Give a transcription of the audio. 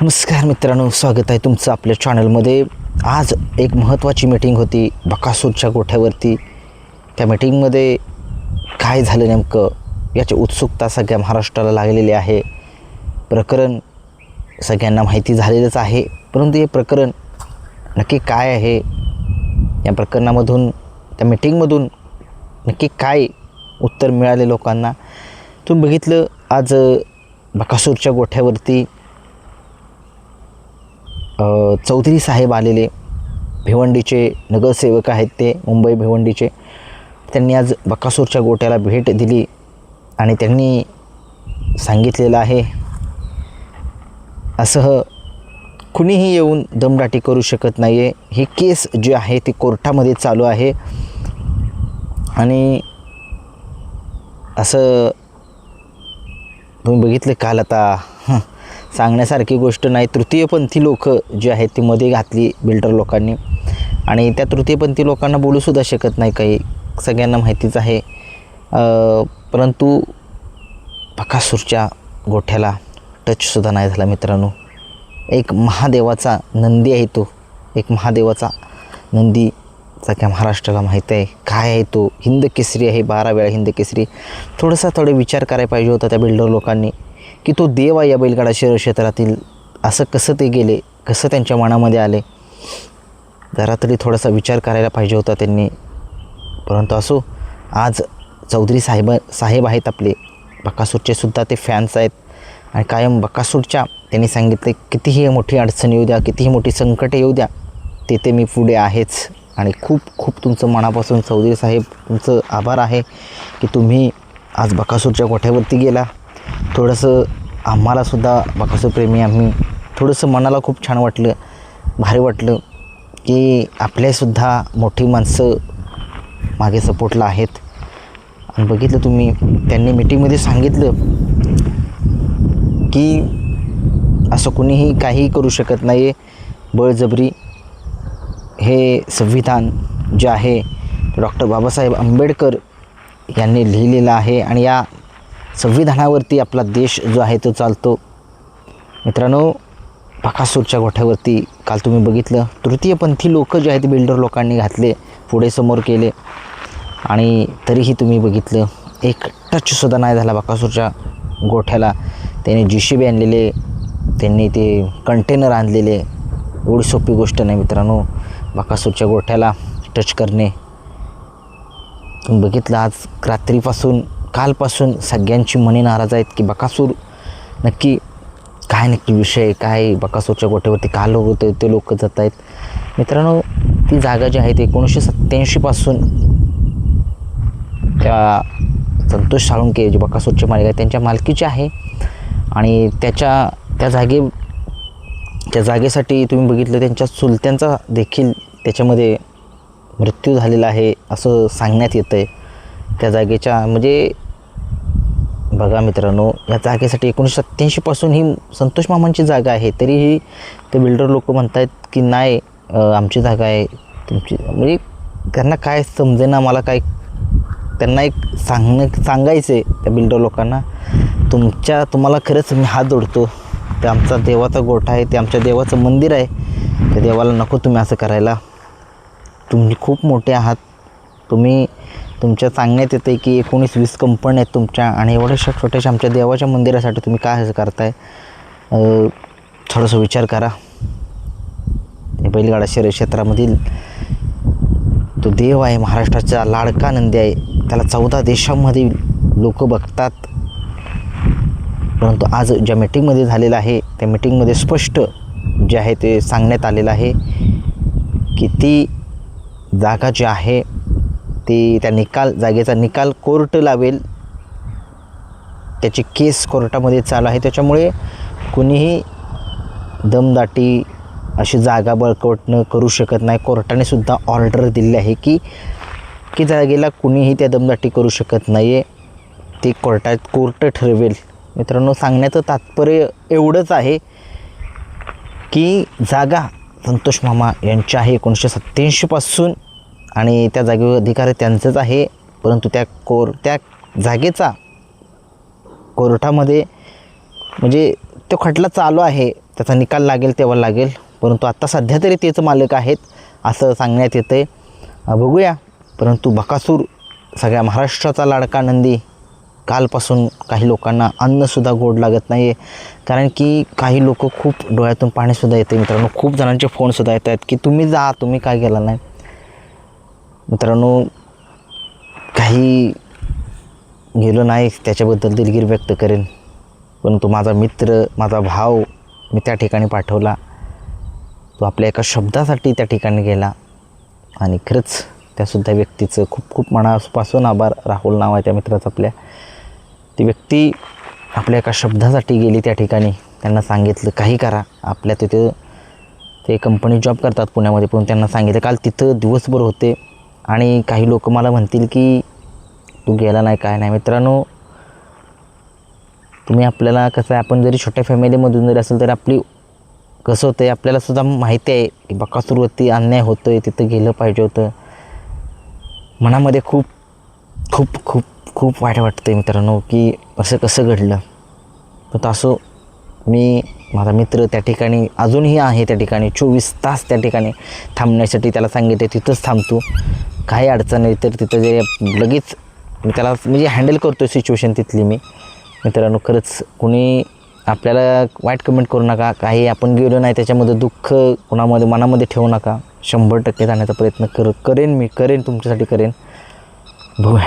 नमस्कार मित्रांनो, स्वागत आहे तुमचं आपल्या चॅनलमध्ये. आज एक महत्त्वाची मीटिंग होती बकासूरच्या गोठ्यावरती. त्या मीटिंगमध्ये काय झालं नेमकं याची उत्सुकता सगळ्या महाराष्ट्राला लागलेली आहे. प्रकरण सगळ्यांना माहिती झालेलंच आहे, परंतु हे प्रकरण नक्की काय आहे, या प्रकरणामधून त्या मीटिंगमधून नक्की काय उत्तर मिळाले लोकांना. तुम्ही बघितलं आज बकासूरच्या गोठ्यावरती चौधरी साहेब आलेले, भिवंडीचे नगरसेवक आहेत ते, मुंबई भिवंडीचे. त्यांनी आज बकासूरच्या गोट्याला भेट दिली आणि त्यांनी सांगितलेलं आहे असं कुणीही येऊन दमदाटी करू शकत नाही आहे. ही केस जी आहे ती कोर्टामध्ये चालू आहे आणि असं तुम्ही बघितलं काल. आता सांगण्यासारखी गोष्ट नाही. तृतीयपंथी लोक जे आहेत ती मध्ये घातली बिल्डर लोकांनी, आणि त्या तृतीयपंथी लोकांना बोलूसुद्धा शकत नाही काही, सगळ्यांना माहितीच आहे. परंतु बकासूरच्या गोठ्याला टचसुद्धा नाही झाला मित्रांनो. एक महादेवाचा नंदी आहे तो, एक महादेवाचा नंदी सगळ्या महाराष्ट्राला माहीत आहे. काय आहे तो? हिंद केसरी आहे, 12 वेळा हिंद केसरी. थोडं विचार करायला पाहिजे होता त्या बिल्डर लोकांनी की तो देव आहे या बैलगाडा शहर क्षेत्रातील. असं कसं ते गेले, कसं त्यांच्या मनामध्ये आले, जरा तरी थोडासा विचार करायला पाहिजे होता त्यांनी. परंतु असो, आज चौधरी साहेब आहेत आपले, बकासूरचे सुद्धा ते फॅन्स आहेत आणि कायम बकासूरच्या त्यांनी सांगितले कितीही मोठी अडचण येऊ द्या, कितीही मोठी संकट येऊ द्या, तेथे मी पुढे आहेच. आणि खूप तुमचं मनापासून चौधरी साहेब तुमचं आभार आहे की तुम्ही आज बकासूरच्या गोठ्यावरती गेला. थोडंसं आम्हालासुद्धा बकासूर प्रेमी आम्ही थोडंसं मनाला खूप छान वाटलं, भारी वाटलं की आपल्यासुद्धा मोठी माणसं मागे सपोर्टला आहेत. आणि बघितलं तुम्ही, त्यांनी मीटिंगमध्ये सांगितलं की असं कुणीही काहीही करू शकत नाही आहे. बळजबरी हे संविधान जे आहे डॉक्टर बाबासाहेब आंबेडकर यांनी लिहिलेलं आहे आणि या संविधानावरती आपला देश जो आहे तो चालतो. मित्रांनो, बकासूरच्या गोठ्यावरती काल तुम्ही बघितलं तृतीयपंथी लोक जे आहेत बिल्डर लोकांनी घातले, पुढे समोर केले, आणि तरीही तुम्ही बघितलं एक टचसुद्धा नाही झाला बकासूरच्या गोठ्याला. त्यांनी JCB आणलेले, त्यांनी ते कंटेनर आणलेले. एवढी सोपी गोष्ट नाही मित्रांनो बकासूरच्या गोठ्याला टच करणे. तुम्ही बघितलं आज रात्रीपासून, कालपासून सगळ्यांची मने नाराज आहेत की बकासूर नक्की विषय काय, बकासूरच्या गोठ्यावरती का लोक होते ते लोक जात आहेत. मित्रांनो, ती जागा जी आहे ती 1987 पासून त्या संतोष साळुंके जे बकासूरचे मालिक आहेत त्यांच्या मालकीची आहे. आणि त्या जागेसाठी तुम्ही बघितलं त्यांच्या चुलत्यांचा देखील त्याच्यामध्ये मृत्यू झालेला आहे असं सांगण्यात येतं आहे. त्या जागेच्या म्हणजे बघा मित्रांनो, या जागेसाठी 1987 पासून ही संतोष मामांची जागा आहे, तरीही ते बिल्डर लोक म्हणत आहेत की नाही आमची जागा आहे तुमची. म्हणजे त्यांना काय समजेना, मला काय त्यांना एक सांगायचं आहे त्या बिल्डर लोकांना, तुम्हाला खरंच मी हात जोडतो, ते आमचा देवाचा गोठा आहे, ते आमच्या देवाचं मंदिर आहे, त्या देवाला नको तुम्ही असं करायला. तुम्ही खूप मोठे आहात, तुमच्या सांगण्यात येतं आहे की 19-20 कंपन्या आहेत तुमच्या, आणि एवढ्याशा छोट्याशा आमच्या देवाच्या मंदिरासाठी तुम्ही काय असं करताय. थोडंसं विचार करा. बैलगाडा शहर क्षेत्रामधील तो देव आहे, महाराष्ट्राचा लाडका नंदी आहे, त्याला 14 देशांमध्ये लोक बघतात. परंतु आज ज्या मीटिंगमध्ये झालेलं आहे त्या मीटिंगमध्ये स्पष्ट जे आहे ते सांगण्यात आलेलं आहे की ती जागा जी आहे ती जागेचा निकाल कोर्ट लावेल. त्याची केस कोर्टामध्ये चालू आहे, त्याच्यामुळे कुणीही दमदाटी अशी जागा बळकट करू शकत नाही. कोर्टाने सुद्धा ऑर्डर दिली आहे की जागेला कुणीही त्या दमदाटी करू शकत नाही आहे, ते कोर्ट ठरवेल. मित्रांनो, सांगण्याचं तात्पर्य एवढंच आहे की जागा संतोष मामा यांची आहे 1987 पासून, आणि त्या जागेवर अधिकार त्यांचंच आहे. परंतु त्या जागेचा कोर्टामध्ये म्हणजे तो खटला चालू आहे. त्याचा निकाल लागेल तेव्हा लागेल, परंतु आत्ता सध्या तरी तेच मालक आहेत असं सांगण्यात येतं आहे. बघूया. परंतु बकासूर सगळ्या महाराष्ट्राचा लाडका नंदी कालपासून काही लोकांना अन्नसुद्धा गोड लागत नाही आहे. कारण की काही लोक खूप डोळ्यातून पाणीसुद्धा येते मित्रांनो. खूप जणांचे फोनसुद्धा येत आहेत की तुम्ही जा, तुम्ही काय गेला नाही. मित्रांनो, काही गेलो नाही त्याच्याबद्दल दिलगिरी व्यक्त करेन, परंतु माझा मित्र, माझा भाव मी त्या ठिकाणी पाठवला. तो आपल्या एका शब्दासाठी त्या ठिकाणी गेला आणि खरंच त्यासुद्धा व्यक्तीचं खूप खूप मनापासून आभार. राहुल नाव आहे त्या मित्राचं आपल्या. ती व्यक्ती आपल्या एका शब्दासाठी गेली त्या ठिकाणी. त्यांना सांगितलं काही करा. आपल्या तिथं ते कंपनी जॉब करतात पुण्यामध्ये, पण त्यांना सांगितलं काल तिथं दिवसभर होते. आणि काही लोक मला म्हणतील की तू गेला नाही काय नाही. मित्रांनो, तुम्ही आपल्याला कसं आहे, आपण जरी छोट्या फॅमिलीमधून जरी असेल तरी आपली कसं होतं आहे आपल्यालासुद्धा माहिती आहे की बकासूरवरती अन्याय होतो आहे, तिथं गेलं पाहिजे होतं. मनामध्ये खूप खूप खूप खूप वाईट वाटतं आहे मित्रांनो की असं कसं घडलं. पण असं मी, माझा मित्र त्या ठिकाणी अजूनही आहे त्या ठिकाणी. 24 तास त्या ठिकाणी थांबण्यासाठी त्याला सांगितले तिथंच थांबतो, काही अडचण नाही तर तिथं जे लगेच मी त्याला म्हणजे हँडल करतो सिच्युएशन तिथली मी. मित्रांनो, खरंच कोणी आपल्याला वाईट कमेंट करू नका. काही आपण गेलो नाही त्याच्यामध्ये दुःख कोणामध्ये मनामध्ये ठेवू नका. 100% जाण्याचा प्रयत्न करेन मी, करेन तुमच्यासाठी करेन. बघूया.